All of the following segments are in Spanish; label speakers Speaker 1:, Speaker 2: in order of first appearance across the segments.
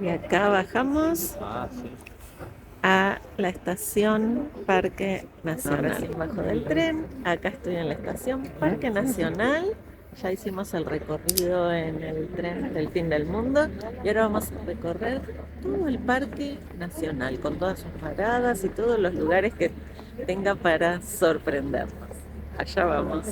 Speaker 1: Y acá bajamos a la estación Parque Nacional. Bajo del tren, acá estoy en la estación Parque Nacional. Ya hicimos el recorrido en el tren del fin del mundo y ahora vamos a recorrer todo el Parque Nacional con todas sus paradas y todos los lugares que tenga para sorprendernos. Allá vamos.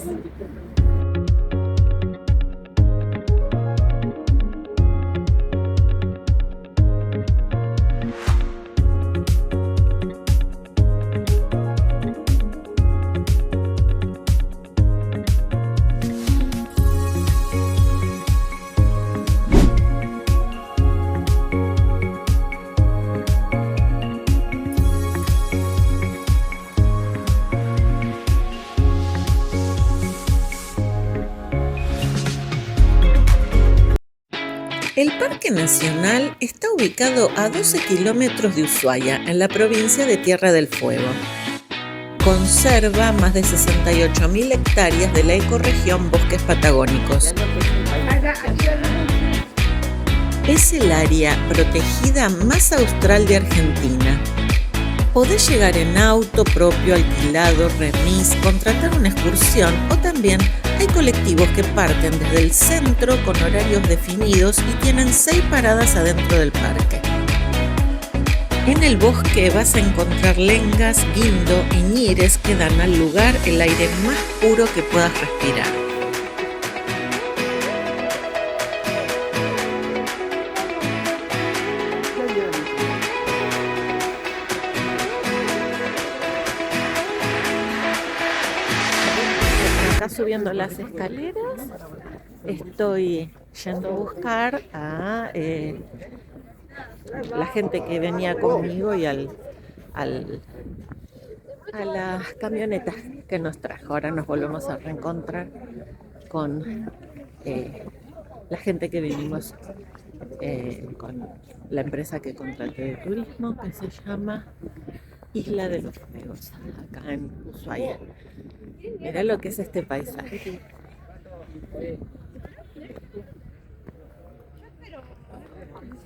Speaker 1: El Parque Nacional está ubicado a 12 kilómetros de Ushuaia, en la provincia de Tierra del Fuego. Conserva más de 68.000 hectáreas de la ecorregión Bosques Patagónicos. Es el área protegida más austral de Argentina. Podés llegar en auto propio, alquilado, remis, contratar una excursión o también hay colectivos que parten desde el centro con horarios definidos y tienen 6 paradas adentro del parque. En el bosque vas a encontrar lengas, guindo y ñires que dan al lugar el aire más puro que puedas respirar. Acá subiendo las escaleras estoy yendo a buscar a la gente que venía conmigo y a las camionetas que nos trajo. Ahora nos volvemos a reencontrar con la gente que vinimos con la empresa que contraté de turismo, que se llama Isla de los Fuegos, acá en Ushuaia. Mirá lo que es este paisaje.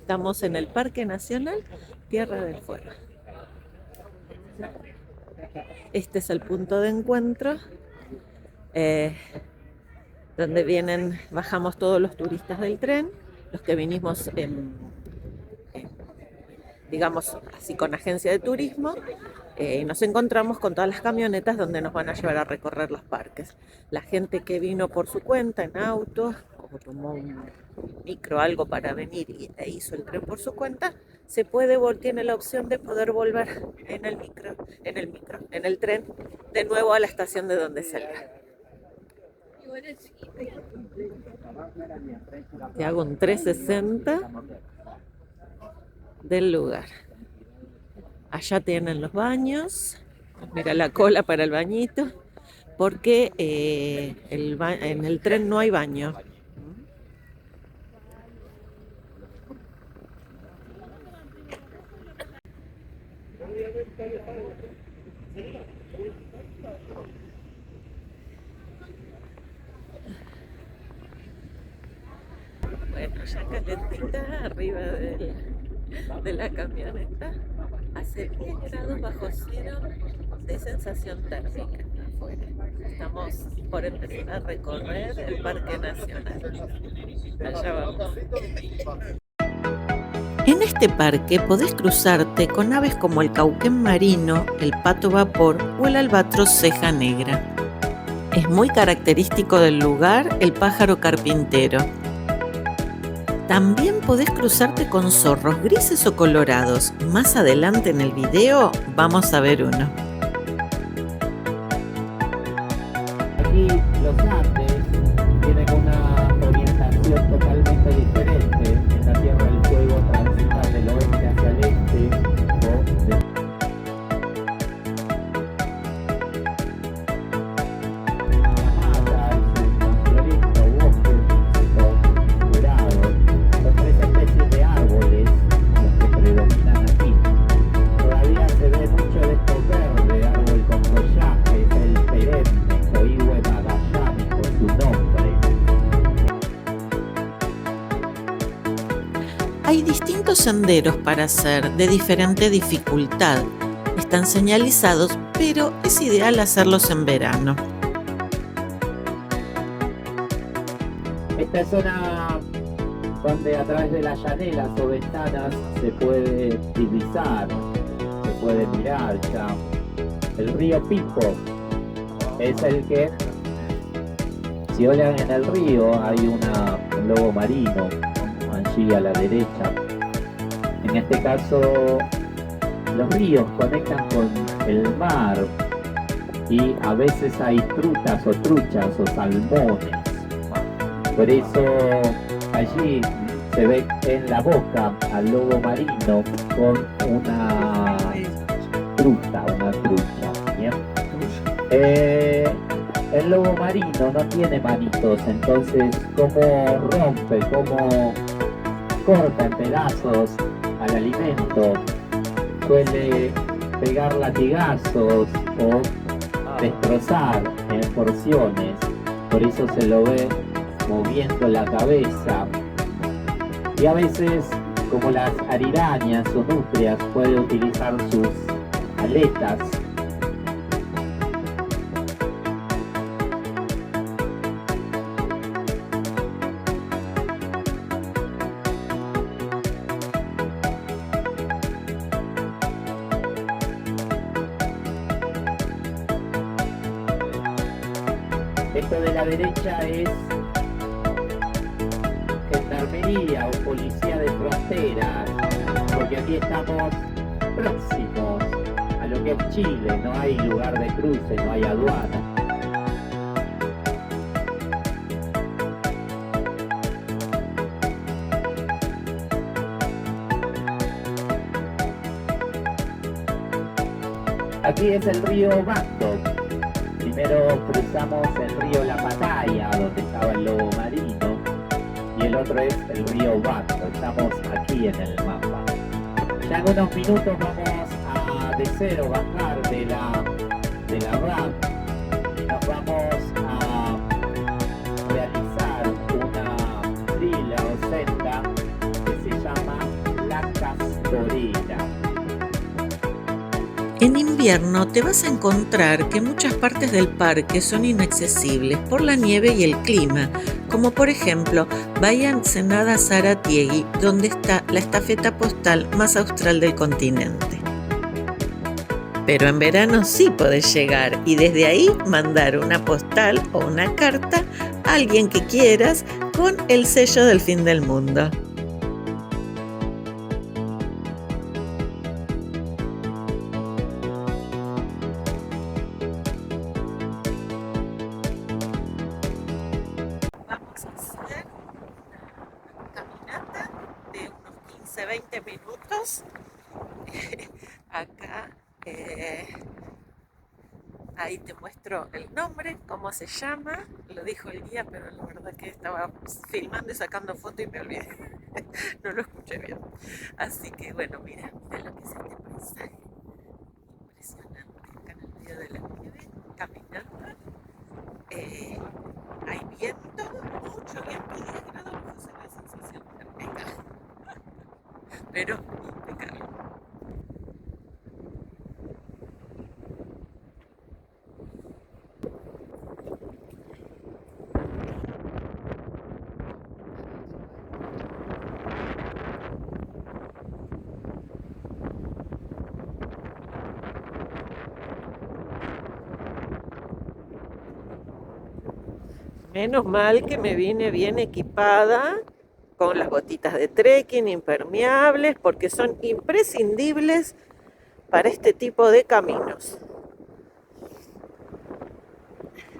Speaker 1: Estamos en el Parque Nacional Tierra del Fuego. Este es el punto de encuentro donde bajamos todos los turistas del tren, los que vinimos digamos así con agencia de turismo, y nos encontramos con todas las camionetas donde nos van a llevar a recorrer los parques. La gente que vino por su cuenta en auto o tomó un micro algo para venir e hizo el tren por su cuenta, tiene la opción de poder volver en el tren de nuevo a la estación de donde salga. Te hago un 360 del lugar. Allá tienen los baños. Mira la cola para el bañito, porque en el tren no hay baño. Bueno, ya calentita arriba de la camioneta, hace 10 grados bajo cero de sensación térmica afuera. Estamos por empezar a recorrer el Parque Nacional. Allá vamos. En este parque podés cruzarte con aves como el cauquén marino, el pato vapor o el albatros ceja negra. Es muy característico del lugar el pájaro carpintero. También podés cruzarte con zorros grises o colorados. Más adelante en el video vamos a ver uno.
Speaker 2: Aquí los Andes tienen una orientación totalmente diferente. En la Tierra del Fuego transitan del oeste hacia el este o de mucho de esto verde, árbol con follaje, el perenne, coihue magallanicos,
Speaker 1: Hay distintos senderos para hacer de diferente dificultad. Están señalizados, pero es ideal hacerlos en verano.
Speaker 2: Esta es una donde a través de las llaneras o ventanas se puede divisar, se puede mirar ya. El río Pico es el que, si oigan en el río, hay un lobo marino allí a la derecha. En este caso, los ríos conectan con el mar y a veces hay trutas o truchas o salmones. Por eso allí se ve en la boca al lobo marino con una trucha. ¿Bien? El lobo marino no tiene manitos, entonces cómo rompe, cómo corta en pedazos al alimento, suele pegar latigazos o destrozar en porciones, por eso se lo ve moviendo la cabeza. Y a veces, como las arirañas o nutrias, puede utilizar sus aletas. Esto de la derecha es gendarmería o policía de fronteras, porque aquí estamos próximos a lo que es Chile, no hay lugar de cruce, no hay aduana. Aquí es el río Bando. Primero cruzamos el río La Pataya, donde estaba el lobo marino, y el otro es el río Bando. Estamos aquí en el mapa. Ya en unos minutos vamos a bajar de la RAM y nos vamos a realizar una fila o senda que se llama La Castorera.
Speaker 1: En invierno te vas a encontrar que muchas partes del parque son inaccesibles por la nieve y el clima, como por ejemplo Bahía Ensenada Zaratiegui, donde está la estafeta postal más austral del continente. Pero en verano sí podés llegar y desde ahí mandar una postal o una carta a alguien que quieras con el sello del fin del mundo. Vamos a hacer una caminata de unos 15-20 minutos. Acá, ahí te muestro el nombre, cómo se llama. Lo dijo el guía, pero la verdad que estaba filmando y sacando foto y me olvidé. No lo escuché bien. Así que bueno, mira lo que es este paisaje. Impresionante. Acá en el medio de la nieve, caminando. Hay viento, mucho viento, 10 grados, no sé la sensación térmica, pero impecable. Menos mal que me vine bien equipada con las botitas de trekking impermeables porque son imprescindibles para este tipo de caminos.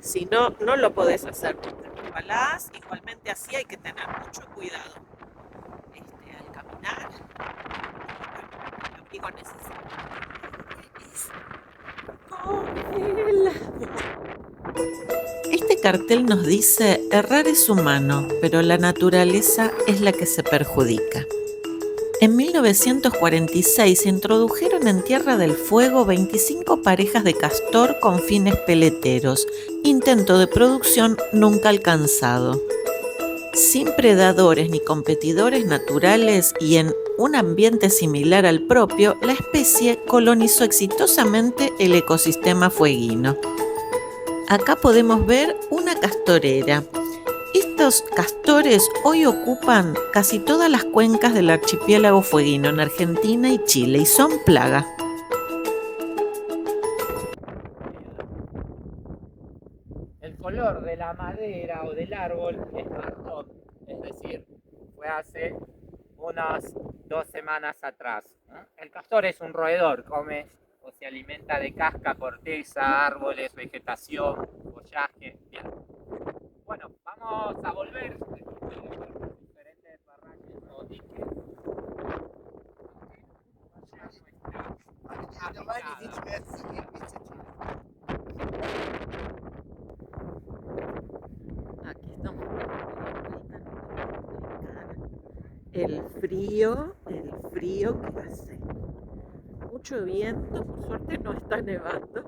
Speaker 1: Si no, no lo podés hacer porque te resbalás. Igualmente así hay que tener mucho cuidado al caminar. El abrigo necesario es congelado. Este cartel nos dice: errar es humano, pero la naturaleza es la que se perjudica. En 1946 se introdujeron en Tierra del Fuego 25 parejas de castor con fines peleteros, intento de producción nunca alcanzado. Sin predadores ni competidores naturales y en un ambiente similar al propio, la especie colonizó exitosamente el ecosistema fueguino. Acá podemos ver una castorera. Estos castores hoy ocupan casi todas las cuencas del archipiélago fueguino en Argentina y Chile y son plaga.
Speaker 2: El color de la madera o del árbol es marrón, es decir, fue hace unas 2 semanas atrás. El castor es un roedor, come o se alimenta de casca, corteza, árboles, vegetación, follaje. Bien. Bueno, vamos a volver por diferentes barrancos o diques.
Speaker 1: Aquí estamos. El frío que hace. Mucho viento, por suerte no está nevando,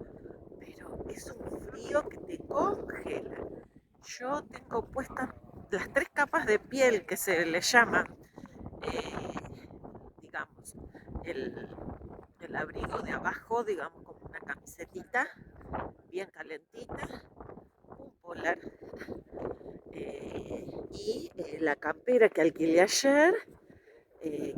Speaker 1: pero es un frío que te congela. Yo tengo puestas las 3 capas de piel que se le llama, digamos, el abrigo de abajo, digamos, como una camisetita bien calentita, un polar y la campera que alquilé ayer, que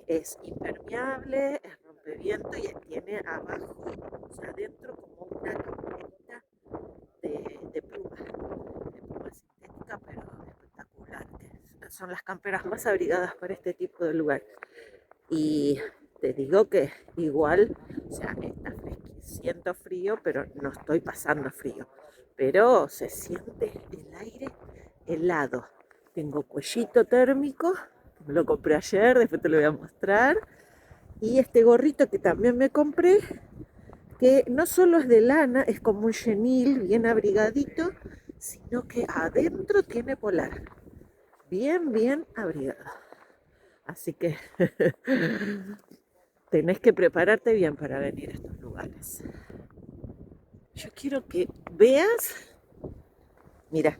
Speaker 1: es impermeable, es rompeviento y tiene abajo, o sea, adentro como una camperita de pluma sintética, pero espectacular. Son las camperas más abrigadas para este tipo de lugar. Y te digo que igual, o sea, está siento frío, pero no estoy pasando frío. Pero se siente el aire helado. Tengo cuellito térmico, me lo compré ayer, después te lo voy a mostrar. Y este gorrito que también me compré, que no solo es de lana, es como un chenil bien abrigadito, sino que adentro tiene polar. Bien, bien abrigado. Así que tenés que prepararte bien para venir a estos lugares. Yo quiero que veas, mira,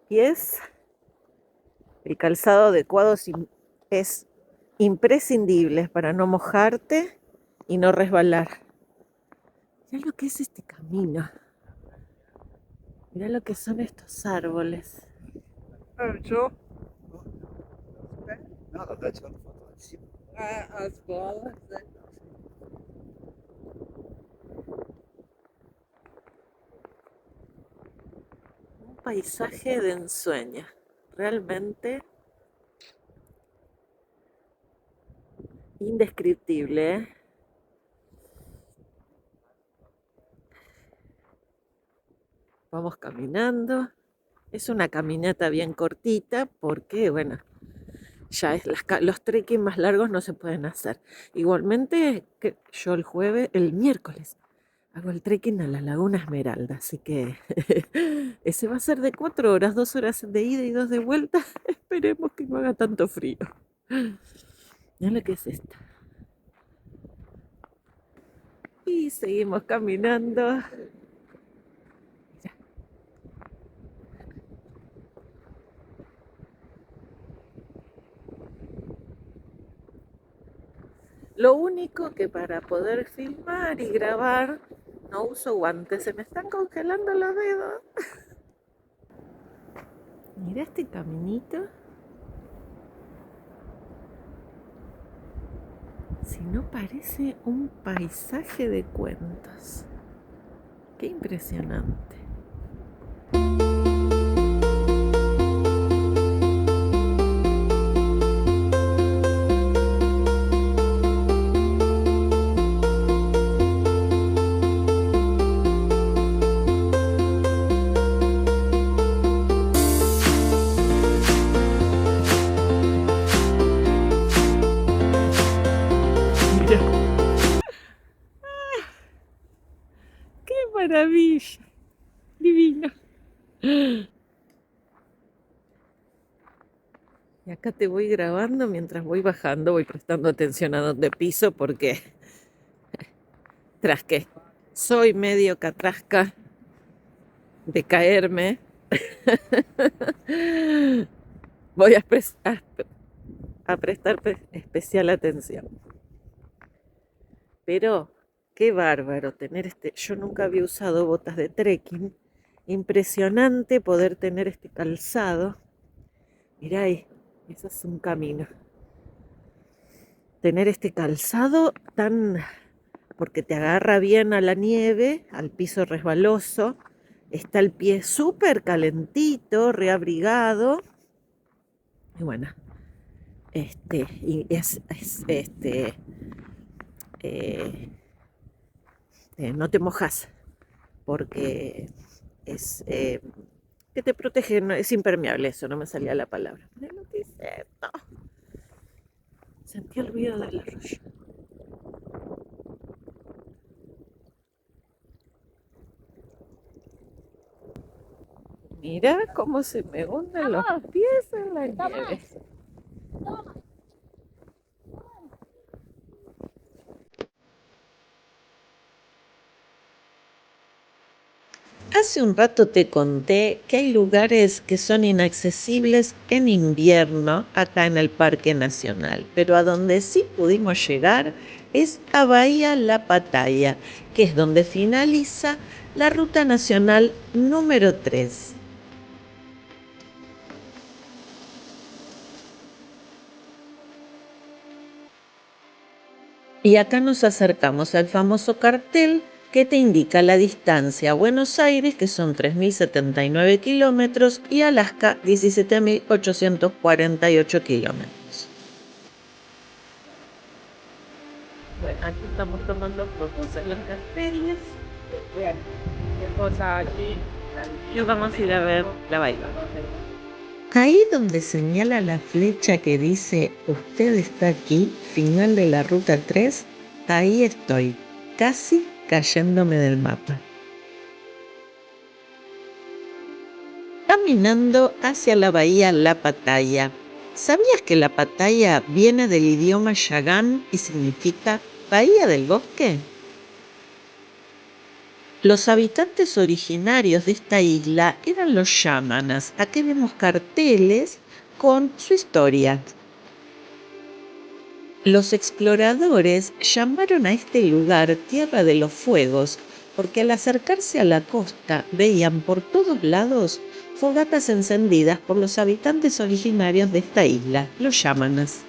Speaker 1: pies, el calzado adecuado es imprescindible para no mojarte y no resbalar. Mira lo que es este camino. Mira lo que son estos árboles.
Speaker 3: Zo. Nou, dat is wel een foto. Als bola.
Speaker 1: Un paisaje de ensueño. Realmente indescriptible, ¿eh? Vamos caminando. Es una caminata bien cortita porque, bueno, ya es los trekking más largos no se pueden hacer. Igualmente, que yo el miércoles, hago el trekking a la Laguna Esmeralda, así que ese va a ser de 4 horas, 2 horas de ida y 2 de vuelta. Esperemos que no haga tanto frío. Mira lo que es esto. Y seguimos caminando. Lo único que para poder filmar y grabar no uso guantes, se me están congelando los dedos. Mira este caminito. Si no parece un paisaje de cuentos. Qué impresionante. ¡Qué maravilla! Divino. Y acá te voy grabando mientras voy bajando, voy prestando atención a dónde piso porque tras que soy medio catrasca de caerme, Voy a prestar especial atención. Pero qué bárbaro tener yo nunca había usado botas de trekking. Impresionante poder tener este calzado. Mirá ahí, eso es un camino. Tener este calzado tan, porque te agarra bien a la nieve, al piso resbaloso. Está el pie súper calentito, reabrigado. Y bueno, y eh, no te mojas porque es que te protege, no, es impermeable, eso no me salía la palabra. Mira lo que es esto. Sentí el ruido del arroyo. Mira cómo se me hunden los pies en la nieve. Hace un rato te conté que hay lugares que son inaccesibles en invierno acá en el Parque Nacional, pero a donde sí pudimos llegar es a Bahía La Pataya, que es donde finaliza la Ruta Nacional número 3. Y acá nos acercamos al famoso cartel que te indica la distancia a Buenos Aires, que son 3.079 kilómetros, y Alaska, 17.848 kilómetros. Bueno, aquí estamos tomando fotos en los carteles.
Speaker 3: Vean, qué cosa aquí.
Speaker 1: Y vamos a ir a ver la bahía. Ahí donde señala la flecha que dice "Usted está aquí", final de la ruta 3, ahí estoy, casi cayéndome del mapa. Caminando hacia la bahía La Pataya. ¿Sabías que La Pataya viene del idioma yagán y significa bahía del bosque? Los habitantes originarios de esta isla eran los yámanas. Aquí vemos carteles con su historia. Los exploradores llamaron a este lugar Tierra de los Fuegos porque al acercarse a la costa veían por todos lados fogatas encendidas por los habitantes originarios de esta isla, los yámanas.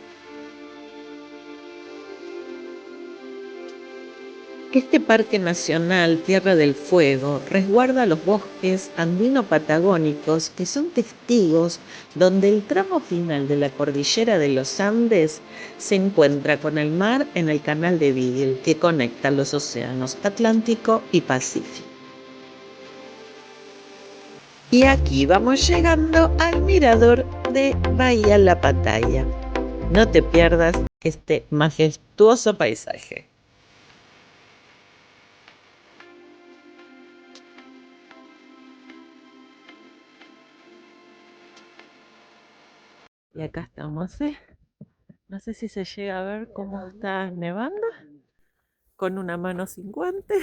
Speaker 1: Este Parque Nacional Tierra del Fuego resguarda los bosques andino-patagónicos que son testigos donde el tramo final de la cordillera de los Andes se encuentra con el mar en el canal de Beagle que conecta los océanos Atlántico y Pacífico. Y aquí vamos llegando al mirador de Bahía La Pataya. No te pierdas este majestuoso paisaje. Y acá estamos, ¿eh? No sé si se llega a ver cómo está nevando, con una mano sin guante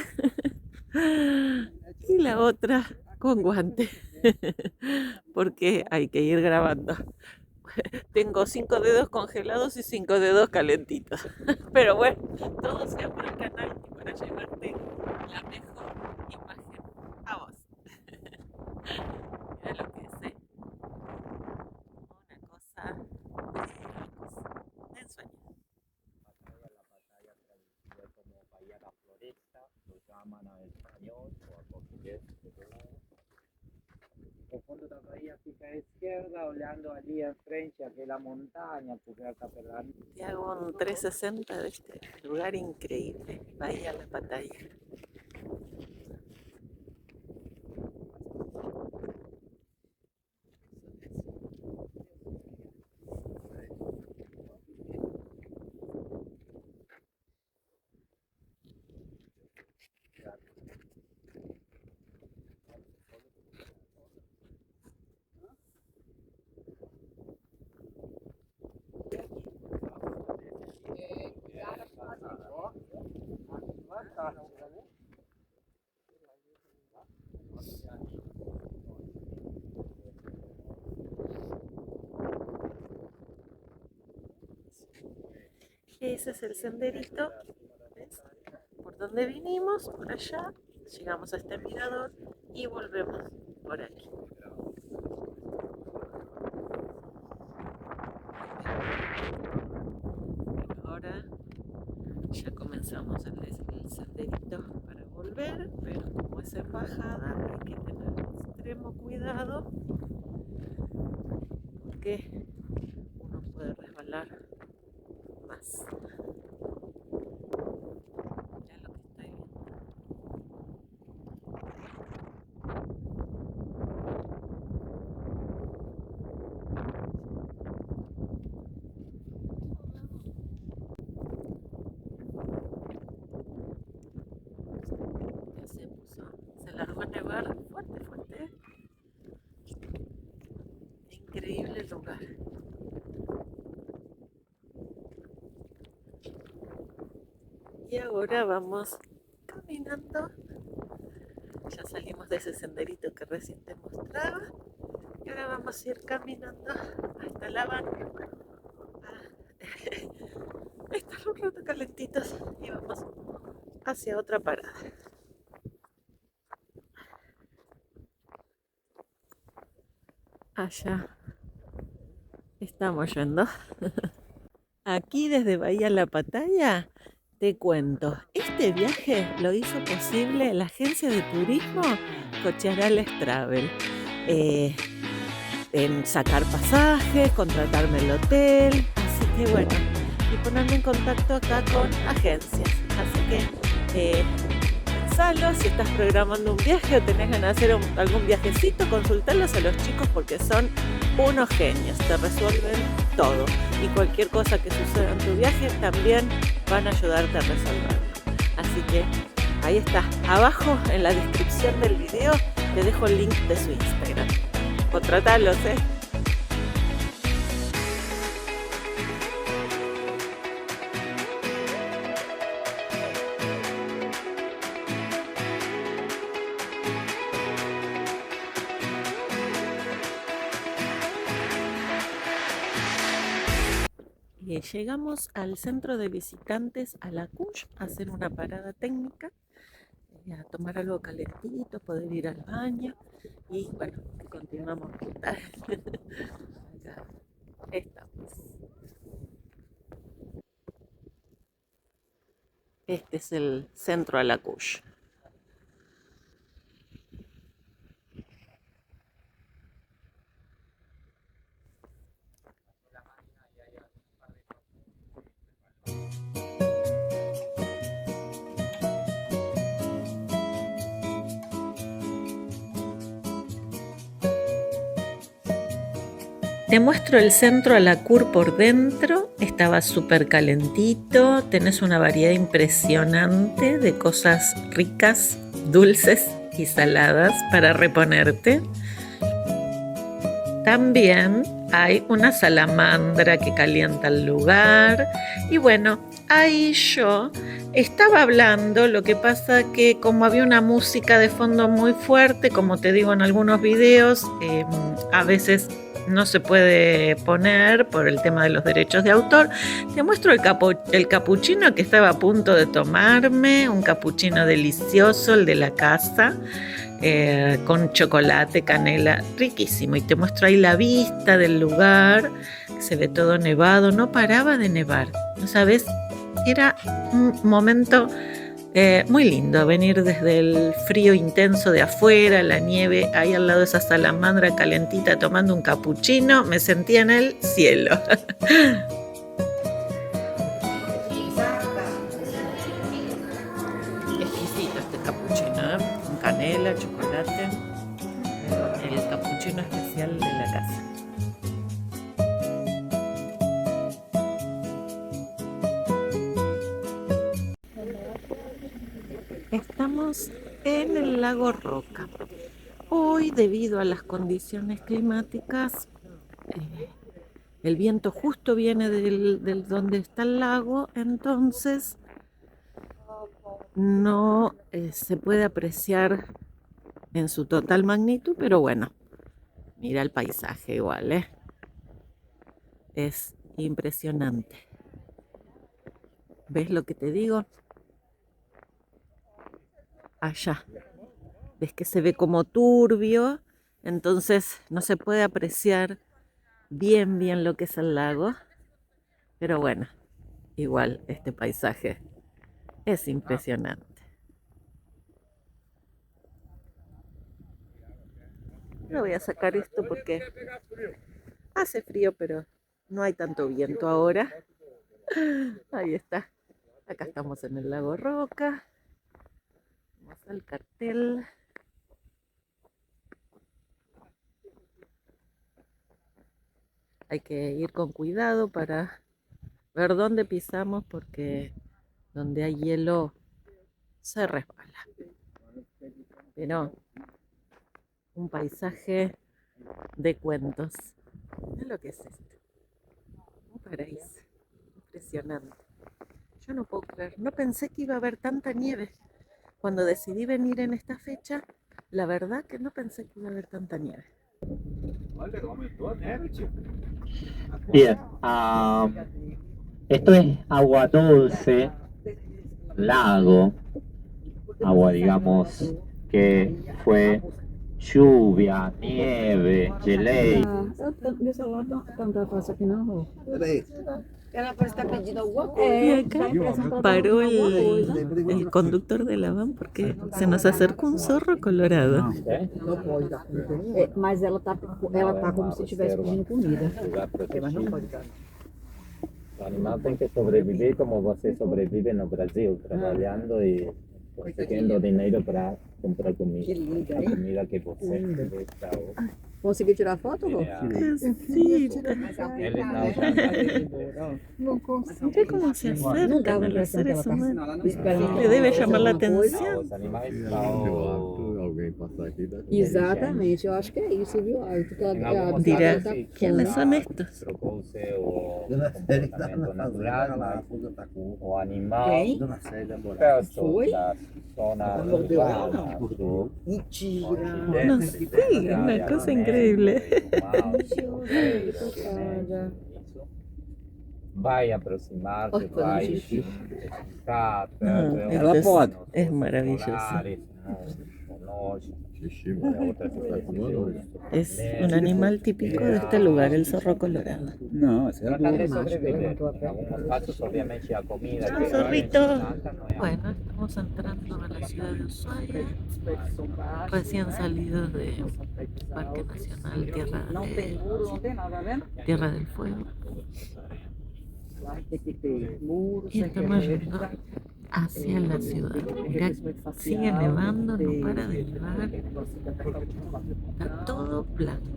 Speaker 1: y la otra con guante, porque hay que ir grabando. Tengo 5 dedos congelados y 5 dedos calentitos, pero bueno, todo sea por el canal y para llevarte la mejor imagen a vos. Mira lo que es, ¿eh? Una cosa de ensueño.
Speaker 2: La batalla traducida como Bahía La Floresta, lo llaman a español o a portugués. El fondo da bahía fica a izquierda, olhando allí enfrente aquella montaña cubierta por la...
Speaker 1: Y hago un 360 de este lugar increíble, Bahía La Pataya. Ese es el senderito, ¿ves? Por donde vinimos, por allá, llegamos a este mirador y volvemos por aquí. Ahora ya comenzamos el senderito para volver, pero como es en bajada hay que tener extremo cuidado porque uno puede resbalar más. Ya lo que estoy viendo. Ya se puso, se largó a nevar fuerte, fuerte. Increíble el lugar. Y ahora vamos caminando. Ya salimos de ese senderito que recién te mostraba. Y ahora vamos a ir caminando hasta la banca. Estar un rato calentitos y vamos hacia otra parada. Allá estamos yendo. Aquí desde Bahía La Pataya te cuento, este viaje lo hizo posible la agencia de turismo Cocharales Travel. En sacar pasajes, contratarme el hotel, así que bueno, y ponerme en contacto acá con agencias. Así que pensalo, si estás programando un viaje o tenés ganas de hacer algún viajecito, consultarlos a los chicos porque son unos genios, te resuelven todo. Y cualquier cosa que suceda en tu viaje también van a ayudarte a resolverlo. Así que ahí está, abajo en la descripción del video te dejo el link de su Instagram. Contratarlos, ¿eh? Y llegamos al centro de visitantes Alacuch a hacer una parada técnica, a tomar algo calentito, poder ir al baño y bueno, continuamos. Acá estamos. Este es el centro Alacuch. Te muestro el centro Alacur por dentro, estaba súper calentito, tenés una variedad impresionante de cosas ricas, dulces y saladas para reponerte. También hay una salamandra que calienta el lugar y bueno, ahí yo estaba hablando, lo que pasa que como había una música de fondo muy fuerte, como te digo en algunos videos, a veces no se puede poner por el tema de los derechos de autor. Te muestro el capuchino que estaba a punto de tomarme, un capuchino delicioso, el de la casa, con chocolate, canela, riquísimo. Y te muestro ahí la vista del lugar, se ve todo nevado, no paraba de nevar, ¿no sabes? Era un momento muy lindo venir desde el frío intenso de afuera, la nieve ahí al lado de esa salamandra calentita tomando un capuchino, me sentía en el cielo. Exquisito este capuchino, con canela, chocolate, el capuchino especial de la casa. Estamos en el lago Roca. Hoy, debido a las condiciones climáticas, el viento justo viene del donde está el lago, entonces no se puede apreciar en su total magnitud, pero bueno, mira el paisaje igual, es impresionante. ¿Ves lo que te digo? Allá. ¿Ves que se ve como turbio? Entonces no se puede apreciar bien lo que es el lago. Pero bueno, igual este paisaje es impresionante. No voy a sacar esto porque hace frío, pero no hay tanto viento ahora. Ahí está. Acá estamos en el lago Roca. Vamos al cartel. Hay que ir con cuidado para ver dónde pisamos porque donde hay hielo se resbala. Pero un paisaje de cuentos. Mira lo que es esto. Un paraíso. Impresionante. Yo no puedo creer. No pensé que iba a haber tanta nieve. Cuando decidí venir en esta fecha, la verdad que no pensé que iba a haber tanta nieve.
Speaker 2: Bien, esto es agua dulce, lago, agua digamos que fue lluvia, nieve, geleia.
Speaker 4: Meu celular não tá fácil aqui não, Rô.
Speaker 3: Peraí.
Speaker 4: Ela parece estar pedindo alguma
Speaker 1: Y
Speaker 4: coisa.
Speaker 1: acá paró el conductor de la van porque se nos acercó un zorro colorado.
Speaker 4: Mas ela tá como se estivesse pedindo comida. Mas não pode dar.
Speaker 2: O animal tem que sobreviver como você sobrevive no Brasil, trabalhando e conseguindo dinheiro para comprar comida.
Speaker 4: Que linda,
Speaker 2: A
Speaker 4: hein?
Speaker 2: comida que você gosta.
Speaker 4: Conseguiu tirar foto, Rô?
Speaker 1: Sí,
Speaker 2: Eles
Speaker 4: Não consigo.
Speaker 1: mira cómo se acercan a los seres humanos.
Speaker 4: Esperando.
Speaker 1: Le debe llamar la
Speaker 4: alguma coisa.
Speaker 1: atención.
Speaker 2: os animais são...
Speaker 3: Alguém passar aqui dá.
Speaker 4: Exatamente, eu acho que é isso, viu? Porque ela
Speaker 1: Dirá,
Speaker 4: tá
Speaker 1: ¿quiénes son estos?
Speaker 2: Propôs o comportamento natural, mas o animal
Speaker 4: Quem?
Speaker 2: perto da zona urbana do
Speaker 4: Mentira.
Speaker 1: No sé, una cosa increíble.
Speaker 2: Vai aproximar-se,
Speaker 4: Olha,
Speaker 2: vai
Speaker 4: fazendo xixi.
Speaker 2: ficar
Speaker 1: No,
Speaker 2: perto.
Speaker 3: Ela pode.
Speaker 1: Es maravilloso.
Speaker 3: Xixi,
Speaker 1: Es un animal típico de este lugar, el zorro colorado.
Speaker 3: Não, essa era
Speaker 2: Tratar
Speaker 3: boa.
Speaker 2: de sobreviver. En algunos casos, obviamente, a comida que
Speaker 1: Zorrito.
Speaker 2: no es
Speaker 1: Bueno, estamos entrando a la ciudad de Ushuaia, recién salidos del Parque Nacional Tierra del Fuego. Y estamos yendo hacia la ciudad. Mirá, sigue nevando, no para de nevar. Está todo blanco.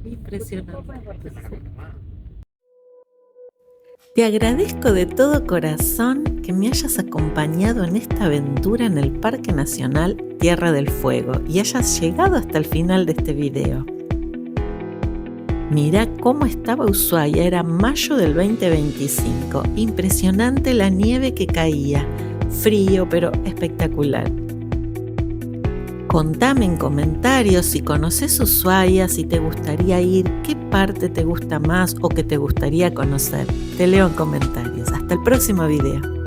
Speaker 1: Impresionante. Te agradezco de todo corazón que me hayas acompañado en esta aventura en el Parque Nacional Tierra del Fuego y hayas llegado hasta el final de este video. Mirá cómo estaba Ushuaia, era mayo del 2025. Impresionante la nieve que caía, frío pero espectacular. Contame en comentarios si conoces Ushuaia, si te gustaría ir, qué parte te gusta más o que te gustaría conocer. Te leo en comentarios. Hasta el próximo video.